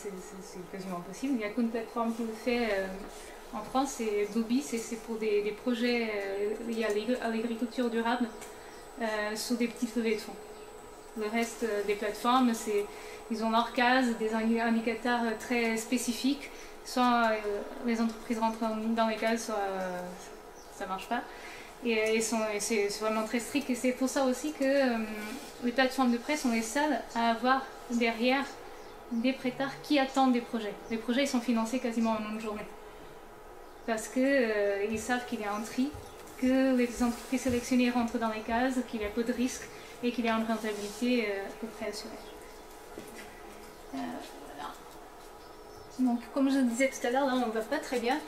quasiment impossible. Il n'y a qu'une plateforme qui le fait en France, c'est Dobi. C'est pour des projets liés à l'agriculture durable sous des petites levées de fonds. Le reste des plateformes, ils ont leur case, des indicateurs très spécifiques. Soit les entreprises rentrent dans les cases, soit ça ne marche pas. Et c'est vraiment très strict. Et c'est pour ça aussi que les plateformes de prêt sont les seules à avoir derrière des prêteurs qui attendent des projets. Les projets ils sont financés quasiment en une journée. Parce qu'ils savent qu'il y a un tri, que les entreprises sélectionnées rentrent dans les cases, qu'il y a peu de risques et qu'il y a une rentabilité à peu près assurée. Donc, comme je le disais tout à l'heure, là on ne va pas très bien.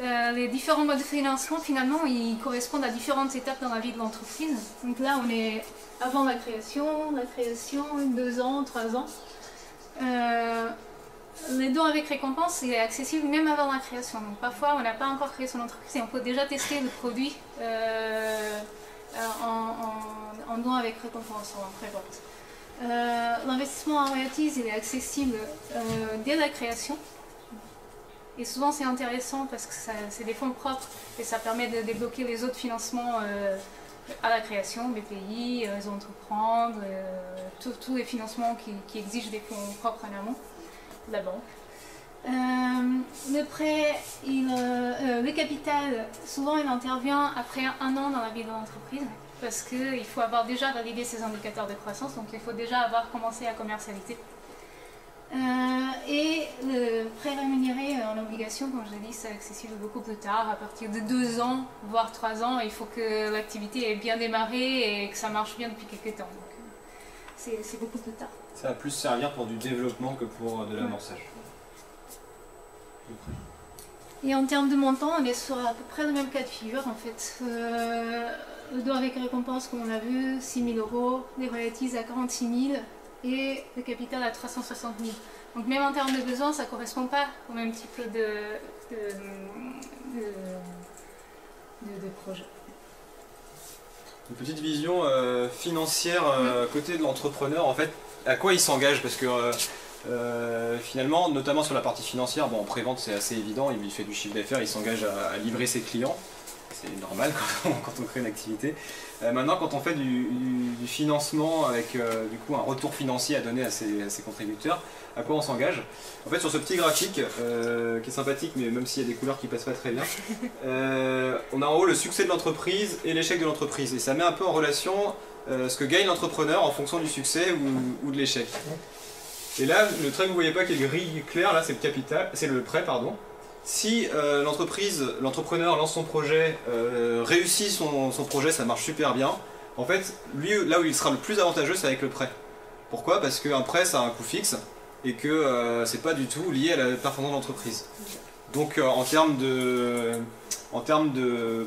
Les différents modes de financement, finalement, ils correspondent à différentes étapes dans la vie de l'entreprise. Donc là, on est avant la création, 2 ans, 3 ans. Les dons avec récompense, c'est accessible même avant la création. Donc parfois, on n'a pas encore créé son entreprise et on peut déjà tester le produit en don avec récompense, en pré-vente. L'investissement en royalties il est accessible dès la création et souvent c'est intéressant parce que c'est des fonds propres et ça permet de débloquer les autres financements à la création, BPI, Réseau Entreprendre, tous les financements qui exigent des fonds propres en amont de la banque. Le prêt, le capital, souvent il intervient après 1 an dans la vie de l'entreprise. Parce qu'il faut avoir déjà validé ces indicateurs de croissance, donc il faut déjà avoir commencé à commercialiser. Et le prêt rémunéré en obligation, comme je l'ai dit, c'est accessible beaucoup plus tard, à partir de 2 ans, voire 3 ans. Il faut que l'activité ait bien démarré et que ça marche bien depuis quelques temps. Donc c'est beaucoup plus tard. Ça va plus servir pour du développement que pour de l'amorçage. Et en termes de montant, on est sur à peu près le même cas de figure en fait. Le don avec récompense, comme on a vu, 6 000 €, les royalties à 46 000 et le capital à 360 000. Donc même en termes de besoins, ça ne correspond pas au même type de projet. Une petite vision financière côté de l'entrepreneur, en fait, à quoi il s'engage? Parce que finalement, notamment sur la partie financière, bon, en pré-vente c'est assez évident, il fait du chiffre d'affaires, il s'engage à livrer ses clients. c'est normal quand on crée une activité. Maintenant, quand on fait du financement avec du coup un retour financier à donner à ses contributeurs, à quoi on s'engage? En fait, sur ce petit graphique, qui est sympathique, mais même s'il y a des couleurs qui passent pas très bien, on a en haut le succès de l'entreprise et l'échec de l'entreprise. Et ça met un peu en relation ce que gagne l'entrepreneur en fonction du succès ou de l'échec. Et là, le trait que vous voyez pas qui est gris clair, là c'est le capital, c'est le prêt, pardon. Si l'entrepreneur lance son projet, réussit son projet, ça marche super bien, en fait, lui, là où il sera le plus avantageux, c'est avec le prêt. Pourquoi? Parce qu'un prêt, ça a un coût fixe et que c'est pas du tout lié à la performance de l'entreprise. Donc en termes de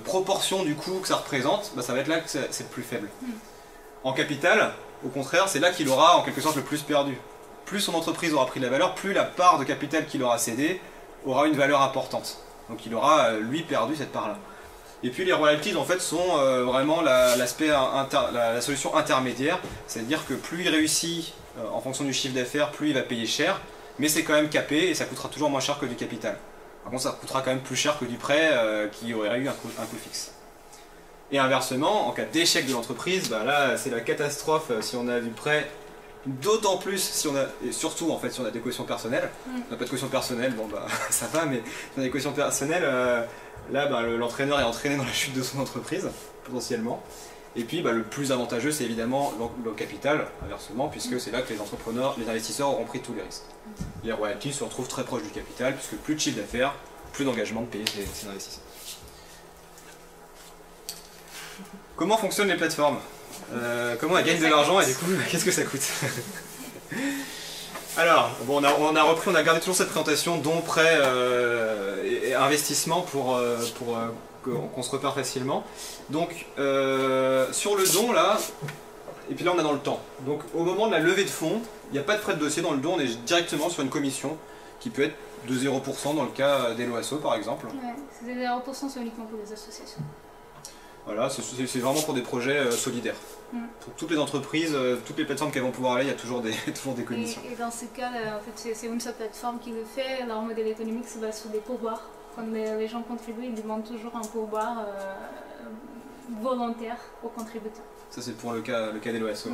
proportion du coût que ça représente, bah, ça va être là que c'est le plus faible. En capital, au contraire, c'est là qu'il aura en quelque sorte le plus perdu. Plus son entreprise aura pris de la valeur, plus la part de capital qu'il aura cédé aura une valeur importante. Donc il aura, lui, perdu cette part-là. Et puis les royalties, en fait, sont vraiment la solution intermédiaire. C'est-à-dire que plus il réussit en fonction du chiffre d'affaires, plus il va payer cher, mais c'est quand même capé et ça coûtera toujours moins cher que du capital. Par contre, ça coûtera quand même plus cher que du prêt qui aurait eu un coût fixe. Et inversement, en cas d'échec de l'entreprise, bah là, c'est la catastrophe si on a du prêt. D'autant plus si on a, et surtout en fait si on a des cautions personnelles. On n'a pas de caution personnelle, bon bah ça va, mais si on a des cautions personnelles, là bah, l'entraîneur est entraîné dans la chute de son entreprise, potentiellement. Et puis bah, le plus avantageux c'est évidemment le capital, inversement, puisque c'est là que les entrepreneurs, les investisseurs auront pris tous les risques. Les royalties se retrouvent très proches du capital, puisque plus de chiffre d'affaires, plus d'engagement de payer ses investisseurs. Comment fonctionnent les plateformes? Comment elles gagnent de l'argent et du coup, qu'est-ce que ça coûte? Alors, bon, on a gardé toujours cette présentation don, prêt et investissement pour qu'on se repère facilement. Donc, sur le don, là, et puis là on a dans le temps. Donc, au moment de la levée de fonds, il n'y a pas de frais de dossier dans le don, on est directement sur une commission qui peut être de 0% dans le cas d'Hello Asso par exemple. Ouais, c'est 0%, c'est uniquement pour les associations. Voilà, c'est vraiment pour des projets solidaires. Pour toutes les entreprises, toutes les plateformes qu'elles vont pouvoir aller, il y a toujours des commissions. Et dans ce cas, en fait, c'est une seule plateforme qui le fait. Leur modèle économique se base sur des pourboires. Quand les gens contribuent, ils demandent toujours un pourboire volontaire aux contributeurs. Ça c'est pour le cas d'Hello Asso.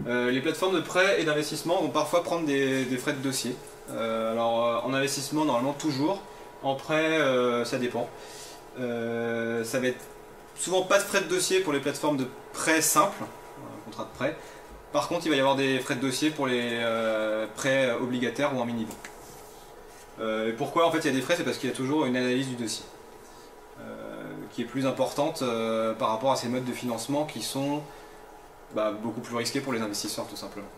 Les plateformes de prêt et d'investissement vont parfois prendre des frais de dossier. Alors en investissement, normalement toujours. En prêt, ça dépend. Ça va être souvent pas de frais de dossier pour les plateformes de prêt simple, contrat de prêt. Par contre, il va y avoir des frais de dossier pour les prêts obligataires ou en mini-bon. Pourquoi en fait il y a des frais? C'est parce qu'il y a toujours une analyse du dossier qui est plus importante par rapport à ces modes de financement qui sont beaucoup plus risqués pour les investisseurs tout simplement.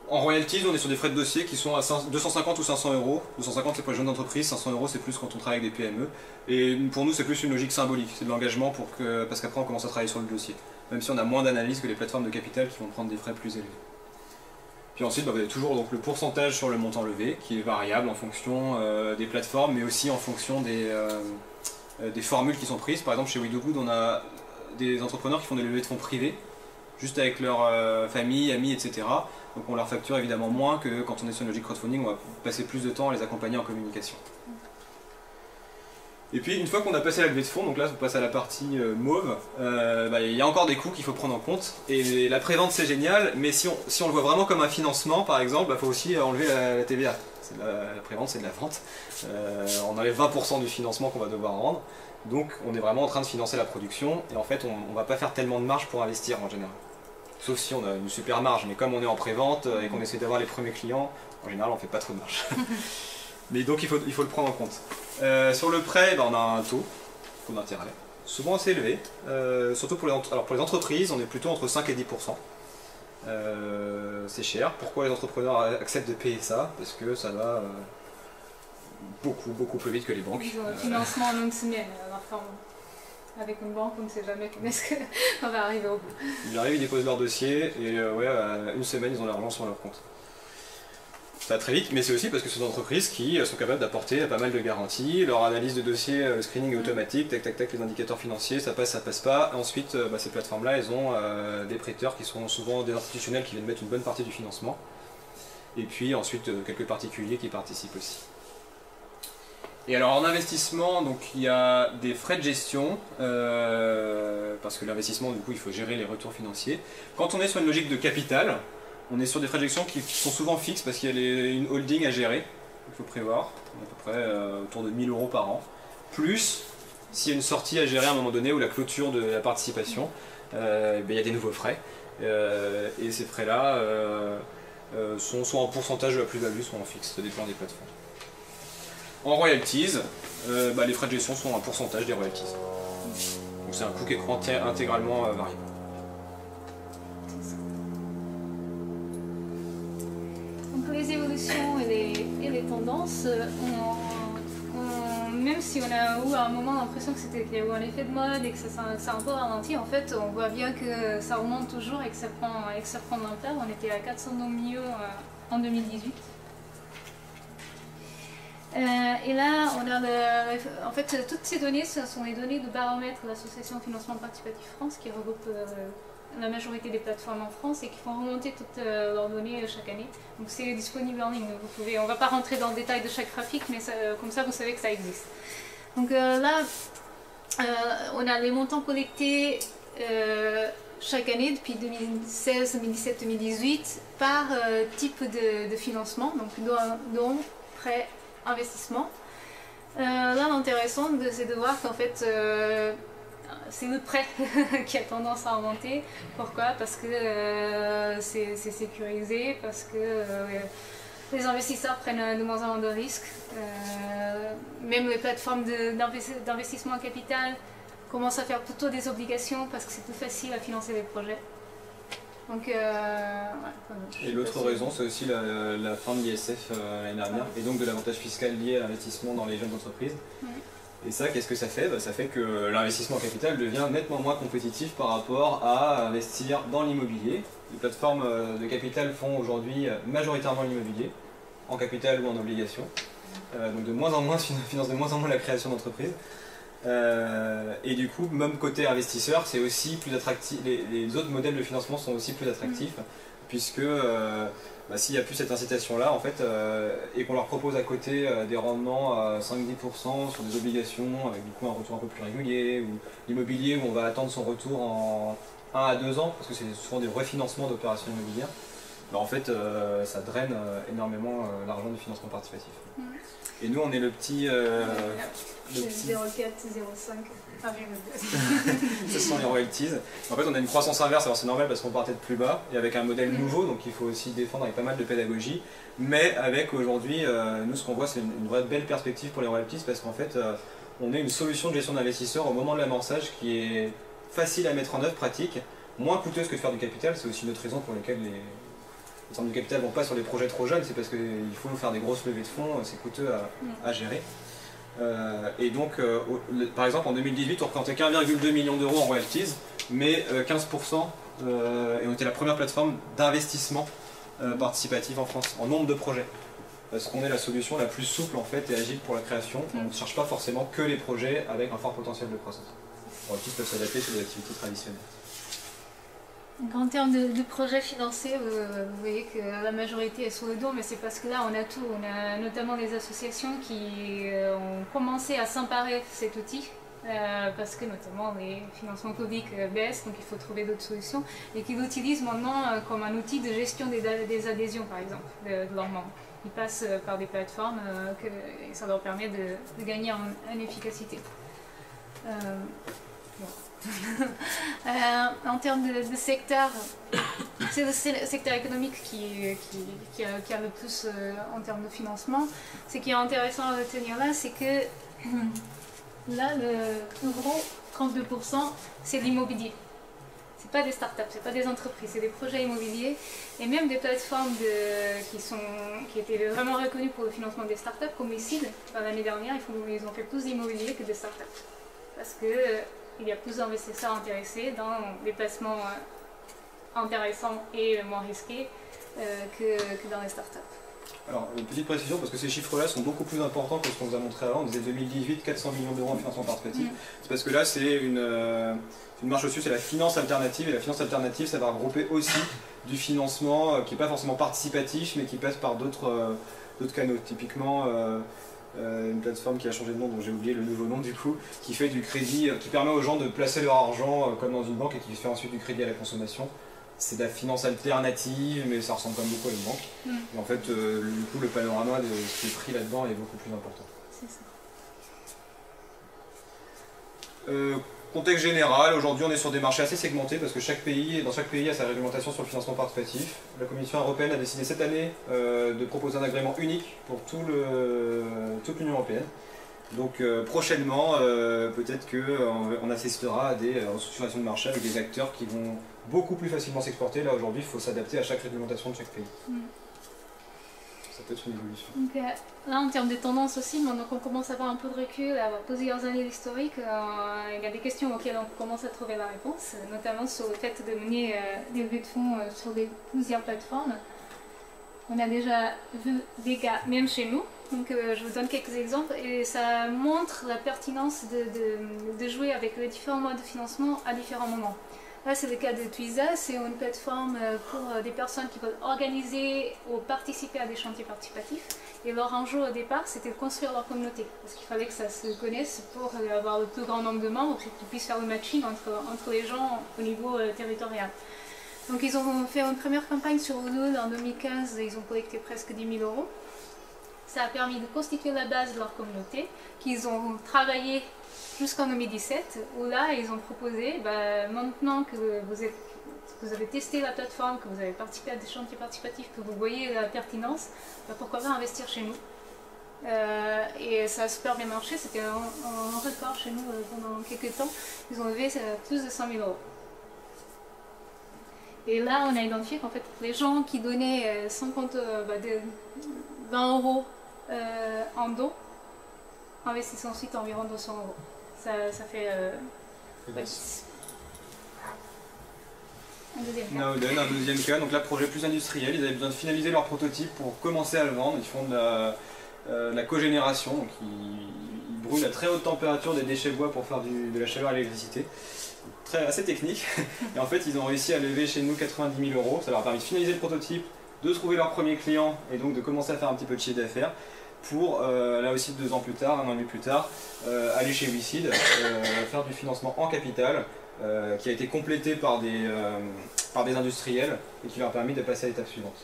En royalties, on est sur des frais de dossier qui sont à 250 ou 500 euros. 250 c'est pour les jeunes entreprises, 500 euros c'est plus quand on travaille avec des PME. Et pour nous c'est plus une logique symbolique, c'est de l'engagement parce qu'après on commence à travailler sur le dossier. Même si on a moins d'analyse que les plateformes de capital qui vont prendre des frais plus élevés. Puis ensuite vous avez toujours donc, le pourcentage sur le montant levé qui est variable en fonction des plateformes mais aussi en fonction des formules qui sont prises. Par exemple chez WeDoGood on a des entrepreneurs qui font des levées de fonds privés, juste avec leur famille, amis, etc. Donc on leur facture évidemment moins que quand on est sur une logique crowdfunding, on va passer plus de temps à les accompagner en communication. Et puis une fois qu'on a passé la levée de fonds, donc là on passe à la partie mauve, il y a encore des coûts qu'il faut prendre en compte. Et la prévente c'est génial, mais si on le voit vraiment comme un financement par exemple, il faut aussi enlever la TVA. La prévente c'est de la vente. On enlève 20% du financement qu'on va devoir rendre. Donc on est vraiment en train de financer la production et en fait on ne va pas faire tellement de marge pour investir en général. Sauf si on a une super marge, mais comme on est en pré-vente et qu'on essaie d'avoir les premiers clients, en général on fait pas trop de marge. Mais donc il faut le prendre en compte. Sur le prêt, on a un taux d'intérêt, souvent assez élevé. Surtout pour les entreprises, on est plutôt entre 5 et 10%. C'est cher. Pourquoi les entrepreneurs acceptent de payer ça? Parce que ça va beaucoup plus vite que les banques. Ils ont un financement en une semaine. Avec une banque, on ne sait jamais quand est-ce qu'on va arriver au bout. Ils arrivent, ils déposent leur dossier et une semaine, ils ont l'argent sur leur compte. Ça va très vite, mais c'est aussi parce que ce sont des entreprises qui sont capables d'apporter pas mal de garanties. Leur analyse de dossier, le screening est automatique, tac, les indicateurs financiers, ça passe pas. Ensuite, ces plateformes-là, elles ont des prêteurs qui sont souvent des institutionnels qui viennent mettre une bonne partie du financement. Et puis ensuite, quelques particuliers qui participent aussi. Et alors en investissement, donc il y a des frais de gestion, parce que l'investissement, du coup, il faut gérer les retours financiers. Quand on est sur une logique de capital, on est sur des frais de gestion qui sont souvent fixes parce qu'il y a une holding à gérer, il faut prévoir, à peu près autour de 1 000 € par an. Plus, s'il y a une sortie à gérer à un moment donné ou la clôture de la participation, il y a des nouveaux frais. Et ces frais-là sont soit en pourcentage de la plus-value, soit en fixe, ça dépend des plateformes. En royalties, les frais de gestion sont un pourcentage des royalties. Donc c'est un coût qui est intégralement variable. Donc les évolutions et les tendances, même si on a eu à un moment l'impression qu'il y a eu un effet de mode et que ça a un peu ralenti, en fait on voit bien que ça remonte toujours et que ça prend de l'ampleur. On était à 400 millions en 2018. Et là, on a en fait, toutes ces données, ce sont les données de baromètre de l'Association Financement Participatif France qui regroupe la majorité des plateformes en France et qui font remonter toutes leurs données chaque année. Donc c'est disponible en ligne. On ne va pas rentrer dans le détail de chaque graphique, mais comme ça vous savez que ça existe. Donc là, on a les montants collectés chaque année depuis 2016, 2017, 2018 par type de financement, donc dont prêt, investissement. Là, l'intéressant, c'est de voir qu'en fait, c'est le prêt qui a tendance à augmenter. Pourquoi? Parce que c'est sécurisé, parce que les investisseurs prennent de moins en moins de risques. Même les plateformes d'investissement en capital commencent à faire plutôt des obligations parce que c'est plus facile à financer les projets. Donc, et l'autre raison, c'est aussi la fin de l'ISF l'année dernière, et donc de l'avantage fiscal lié à l'investissement dans les jeunes entreprises. Oui. Et ça, qu'est-ce que ça fait? Ça fait que l'investissement en capital devient nettement moins compétitif par rapport à investir dans l'immobilier. Les plateformes de capital font aujourd'hui majoritairement l'immobilier, en capital ou en obligation. Donc de moins en moins, financent de moins en moins la création d'entreprises. Et du coup, même côté investisseur, c'est aussi plus attractif. Les autres modèles de financement sont aussi plus attractifs, puisque s'il n'y a plus cette incitation-là, en fait, et qu'on leur propose à côté des rendements à 5-10% sur des obligations, avec du coup un retour un peu plus régulier, ou l'immobilier où on va attendre son retour en 1 à 2 ans, parce que c'est souvent des refinancements d'opérations immobilières, en fait, ça draine énormément l'argent du financement participatif. Et nous, on est le petit... 0,4, 0,5. Ce sont les royalties. En fait, on a une croissance inverse, alors c'est normal parce qu'on partait de plus bas, et avec un modèle nouveau, donc il faut aussi défendre avec pas mal de pédagogie. Mais avec aujourd'hui, nous, ce qu'on voit, c'est une vraie belle perspective pour les royalties, parce qu'en fait, on a une solution de gestion d'investisseurs au moment de l'amorçage qui est facile à mettre en œuvre, pratique, moins coûteuse que de faire du capital. C'est aussi une autre raison pour laquelle les centres du capital ne vont pas sur des projets trop jeunes, c'est parce qu'il faut faire des grosses levées de fonds, c'est coûteux à gérer. Et donc, par exemple, en 2018, on représentait qu'1,2 million d'euros en royalties, mais 15%, et on était la première plateforme d'investissement participatif en France, en nombre de projets. Parce qu'on est la solution la plus souple en fait et agile pour la création. On ne cherche pas forcément que les projets avec un fort potentiel de croissance. Les royalties peuvent s'adapter sur des activités traditionnelles. Donc en termes de projets financés, vous voyez que la majorité est sur le dos, mais c'est parce que là on a tout. On a notamment des associations qui ont commencé à s'emparer de cet outil, parce que notamment les financements publics baissent, donc il faut trouver d'autres solutions, et qui l'utilisent maintenant comme un outil de gestion des adhésions par exemple, de leurs membres. Ils passent par des plateformes et ça leur permet de gagner en efficacité. En termes de secteur, c'est le secteur économique qui a le plus en termes de financement. Ce qui est intéressant à retenir là, c'est que là, le gros 32%, c'est l'immobilier. C'est pas des startups, c'est pas des entreprises, c'est des projets immobiliers. Et même des plateformes qui étaient vraiment reconnues pour le financement des startups, comme ICID, l'année dernière, ils ont fait plus d'immobilier que de startups. Parce que il y a plus d'investisseurs intéressés dans les placements intéressants et moins risqués que dans les startups. Alors, une petite précision, parce que ces chiffres-là sont beaucoup plus importants que ce qu'on vous a montré avant. On disait 2018, 400 millions d'euros en financement participatif. C'est parce que là, c'est une marche au-dessus, c'est la finance alternative. Et la finance alternative, ça va regrouper aussi du financement qui n'est pas forcément participatif, mais qui passe par d'autres canaux. Typiquement, une plateforme qui a changé de nom, dont j'ai oublié le nouveau nom du coup, qui fait du crédit, qui permet aux gens de placer leur argent comme dans une banque et qui fait ensuite du crédit à la consommation. C'est de la finance alternative, mais ça ressemble quand même beaucoup à une banque. Et en fait, du coup, le panorama de ce qui est pris là-dedans est beaucoup plus important. C'est ça. Contexte général, aujourd'hui on est sur des marchés assez segmentés parce que dans chaque pays a sa réglementation sur le financement participatif. La Commission européenne a décidé cette année de proposer un agrément unique pour toute l'Union européenne. Donc prochainement, peut-être qu'on assistera à des restructurations de marché avec des acteurs qui vont beaucoup plus facilement s'exporter. Là aujourd'hui, il faut s'adapter à chaque réglementation de chaque pays. Ça peut être une évolution. Donc, là, en termes de tendance aussi, maintenant qu'on commence à avoir un peu de recul, à avoir plusieurs années d'historique, il y a des questions auxquelles on commence à trouver la réponse, notamment sur le fait de mener des levées de fonds sur plusieurs plateformes. On a déjà vu des cas, même chez nous, donc je vous donne quelques exemples, et ça montre la pertinence de jouer avec les différents modes de financement à différents moments. Là, c'est le cas de Twiza, c'est une plateforme pour des personnes qui veulent organiser ou participer à des chantiers participatifs. Et leur enjeu au départ, c'était de construire leur communauté, parce qu'il fallait que ça se connaisse pour avoir le plus grand nombre de membres, pour qu'ils puissent faire le matching entre les gens au niveau territorial. Donc ils ont fait une première campagne sur Ulule en 2015, ils ont collecté presque 10 000 €. Ça a permis de constituer la base de leur communauté, qu'ils ont travaillé jusqu'en 2017, où là ils ont proposé, maintenant que vous avez testé la plateforme, que vous avez participé à des chantiers participatifs, que vous voyez la pertinence, pourquoi pas investir chez nous. Et ça a super bien marché, c'était un record chez nous pendant quelques temps. Ils ont levé plus de 100 000 €. Et là on a identifié qu'en fait les gens qui donnaient 20 € en don investissent ensuite environ 200 €. Ça fait un deuxième cas. Naoden, un deuxième cas, donc là projet plus industriel, ils avaient besoin de finaliser leur prototype pour commencer à le vendre, ils font de la cogénération, donc ils brûlent à très haute température des déchets bois pour faire de la chaleur à l'électricité. Assez technique, et en fait ils ont réussi à lever chez nous 90 000 €, ça leur a permis de finaliser le prototype, de trouver leur premier client et donc de commencer à faire un petit peu de chiffre d'affaires pour, là aussi 2 ans plus tard, 1 an et demi plus tard, aller chez WeSeed, faire du financement en capital qui a été complété par des industriels et qui leur a permis de passer à l'étape suivante.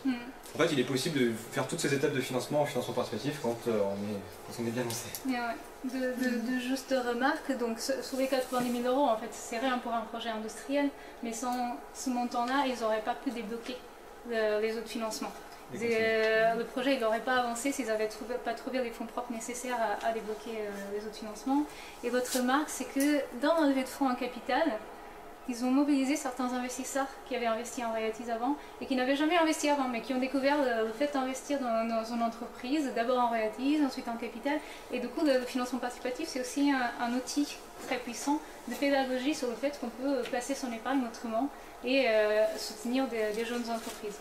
En fait, il est possible de faire toutes ces étapes de financement en financement participatif quand on est bien lancé. De justes remarques, donc sur les 90 000 €, en fait, c'est rien pour un projet industriel, mais sans ce montant-là, ils n'auraient pas pu débloquer les autres financements. Le projet n'aurait pas avancé s'ils n'avaient pas trouvé les fonds propres nécessaires à débloquer les autres financements. Et l'autre remarque, c'est que dans la levée de fonds en capital, ils ont mobilisé certains investisseurs qui avaient investi en royalties avant et qui n'avaient jamais investi avant, mais qui ont découvert le fait d'investir dans une entreprise, d'abord en royalties, ensuite en capital. Et du coup, le financement participatif, c'est aussi un outil très puissant de pédagogie sur le fait qu'on peut placer son épargne autrement et soutenir des jeunes entreprises.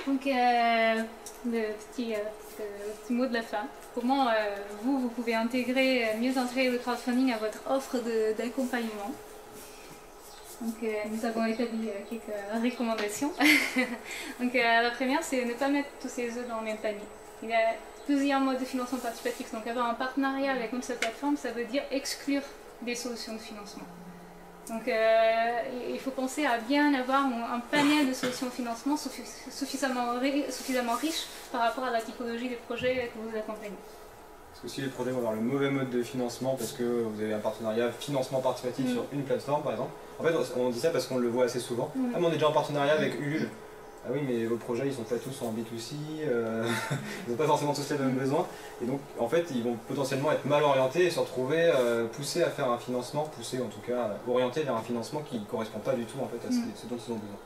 Donc, le petit mot de la fin. Comment vous pouvez mieux intégrer le crowdfunding à votre offre d'accompagnement. Donc, nous avons établi quelques recommandations. Donc, la première, c'est ne pas mettre tous ses œufs dans le même panier. Il y a plusieurs modes de financement participatif. Donc, avoir un partenariat avec une seule plateforme, ça veut dire exclure des solutions de financement. Donc il faut penser à bien avoir un panel de solutions de financement suffisamment riche par rapport à la typologie des projets que vous accompagnez. Parce que si les projets vont avoir le mauvais mode de financement parce que vous avez un partenariat financement participatif sur une plateforme par exemple, en fait on dit ça parce qu'on le voit assez souvent. Ah mais on est déjà en partenariat avec Ulule. Ah oui, mais vos projets ils sont pas tous en B2C, ils n'ont pas forcément tous les mêmes besoins, et donc en fait ils vont potentiellement être mal orientés et se retrouver poussés à faire un financement, poussés en tout cas orientés vers un financement qui ne correspond pas du tout en fait à ce dont ils ont besoin.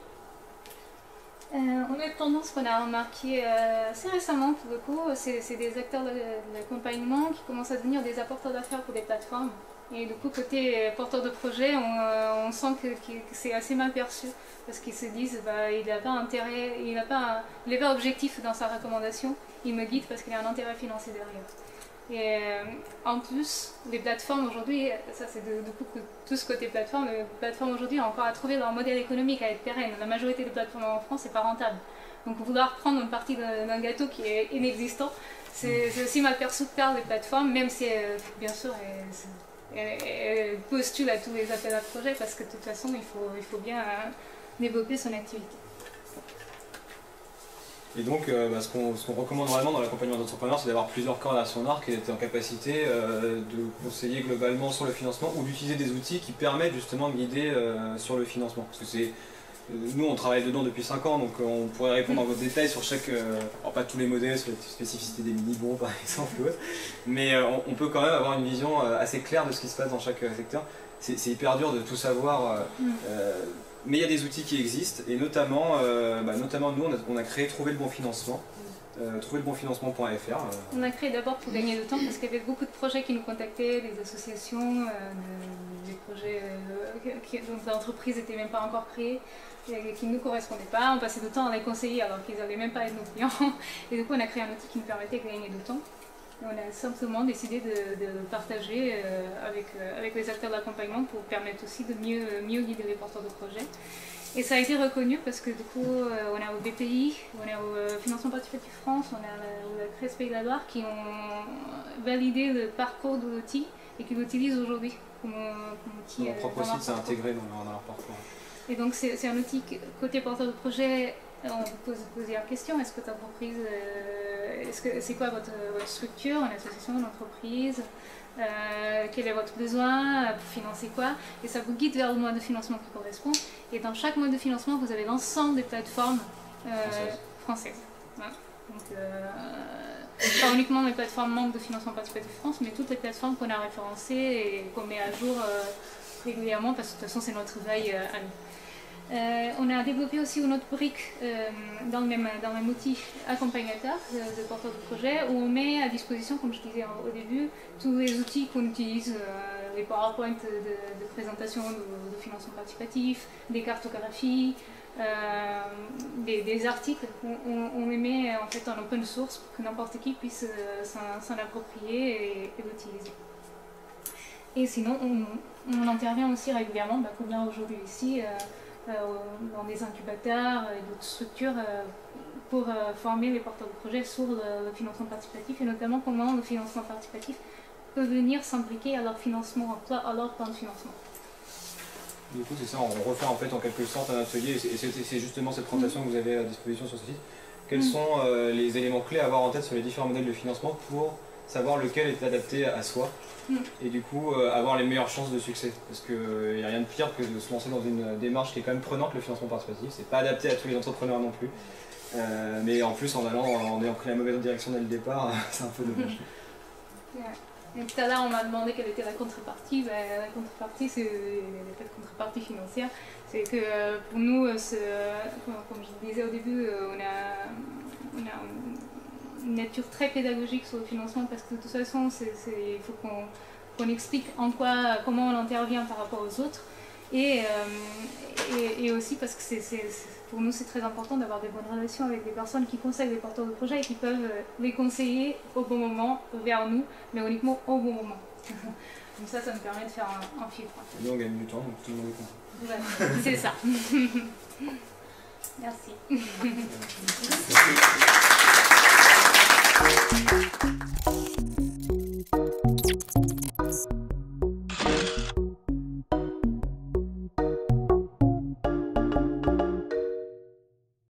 On a une tendance qu'on a remarqué assez récemment pour le coup, c'est des acteurs de l'accompagnement qui commencent à devenir des apporteurs d'affaires pour des plateformes. Et du coup, côté porteur de projet, on sent que c'est assez mal perçu parce qu'ils se disent il n'a pas intérêt, il n'est pas objectif dans sa recommandation, il me guide parce qu'il y a un intérêt financier derrière. Et en plus, les plateformes aujourd'hui, ça c'est du coup tout ce côté plateforme, les plateformes aujourd'hui ont encore à trouver leur modèle économique à être pérenne. La majorité des plateformes en France, c'est pas rentable. Donc vouloir prendre une partie d'un gâteau qui est inexistant, c'est aussi mal perçu par les plateformes, même si bien sûr elles postulent à tous les appels à projets, parce que de toute façon il faut bien développer son activité. Et donc, ce qu'on recommande vraiment dans l'accompagnement d'entrepreneurs, c'est d'avoir plusieurs cordes à son arc et d'être en capacité de conseiller globalement sur le financement ou d'utiliser des outils qui permettent justement de guider sur le financement. Parce que nous, on travaille dedans depuis 5 ans, donc on pourrait répondre en détail sur chaque... alors pas tous les modèles, sur la spécificité des mini-bons par exemple, mais on peut quand même avoir une vision assez claire de ce qui se passe dans chaque secteur. C'est hyper dur de tout savoir. Mais il y a des outils qui existent, et notamment nous, on a créé Trouver le bon financement, trouverlebonfinancement.fr. On a créé d'abord pour gagner du temps, parce qu'il y avait beaucoup de projets qui nous contactaient, des associations, des projets dont l'entreprise n'était même pas encore créée, et qui ne nous correspondaient pas. On passait du temps à les conseiller alors qu'ils n'allaient même pas être nos clients. Et du coup, on a créé un outil qui nous permettait de gagner du temps. On a simplement décidé de partager avec les acteurs de l'accompagnement pour permettre aussi de mieux guider les porteurs de projets. Et ça a été reconnu parce que du coup, on a au BPI, on a au Financement Participatif France, on a la CRES Pays de la Loire qui ont validé le parcours de l'outil et qui l'utilisent aujourd'hui comme outil. Leur propre site s'est intégré dans leur parcours. Et donc c'est un outil côté porteur de projet. On vous pose la question, est-ce que votre entreprise, c'est quoi votre structure, une association, une entreprise, quel est votre besoin pour financer quoi, et ça vous guide vers le mode de financement qui correspond. Et dans chaque mode de financement, vous avez l'ensemble des plateformes françaises. Voilà. Donc, pas uniquement les plateformes membres de Financement Participatif France, mais toutes les plateformes qu'on a référencées et qu'on met à jour régulièrement, parce que de toute façon c'est notre veille à nous. On a développé aussi une autre brique dans le même outil accompagnateur de porteurs de projet, où on met à disposition, comme je disais au début, tous les outils qu'on utilise, les PowerPoint de présentation de financement participatif, des cartographies, des articles. On les met en fait en open source pour que n'importe qui puisse s'en approprier et l'utiliser. Et sinon, on intervient aussi régulièrement, comme là aujourd'hui ici, dans des incubateurs et d'autres structures pour former les porteurs de projets sur le financement participatif, et notamment comment le financement participatif peut venir s'impliquer à leur financement, à leur plan de financement. Du coup, c'est ça, on refait en fait en quelque sorte un atelier, et c'est justement cette présentation que vous avez à disposition sur ce site. Quels sont les éléments clés à avoir en tête sur les différents modèles de financement pour savoir lequel est adapté à soi et du coup avoir les meilleures chances de succès, parce qu'il n'y a rien de pire que de se lancer dans une démarche qui est quand même prenante. Le financement participatif, c'est pas adapté à tous les entrepreneurs non plus, mais en plus en ayant pris la mauvaise direction dès le départ, c'est un peu dommage. Et tout à l'heure on m'a demandé quelle était la contrepartie. La contrepartie, c'est la contrepartie financière, c'est que pour nous, comme je disais au début, on a une nature très pédagogique sur le financement, parce que de toute façon il faut qu'on explique comment on intervient par rapport aux autres, et aussi parce que pour nous c'est très important d'avoir des bonnes relations avec des personnes qui conseillent les porteurs de projets et qui peuvent les conseiller au bon moment vers nous, mais uniquement au bon moment. Donc ça nous permet de faire un filtre. Et nous on gagne du temps, donc tout le monde est content. Voilà, c'est ça. Merci.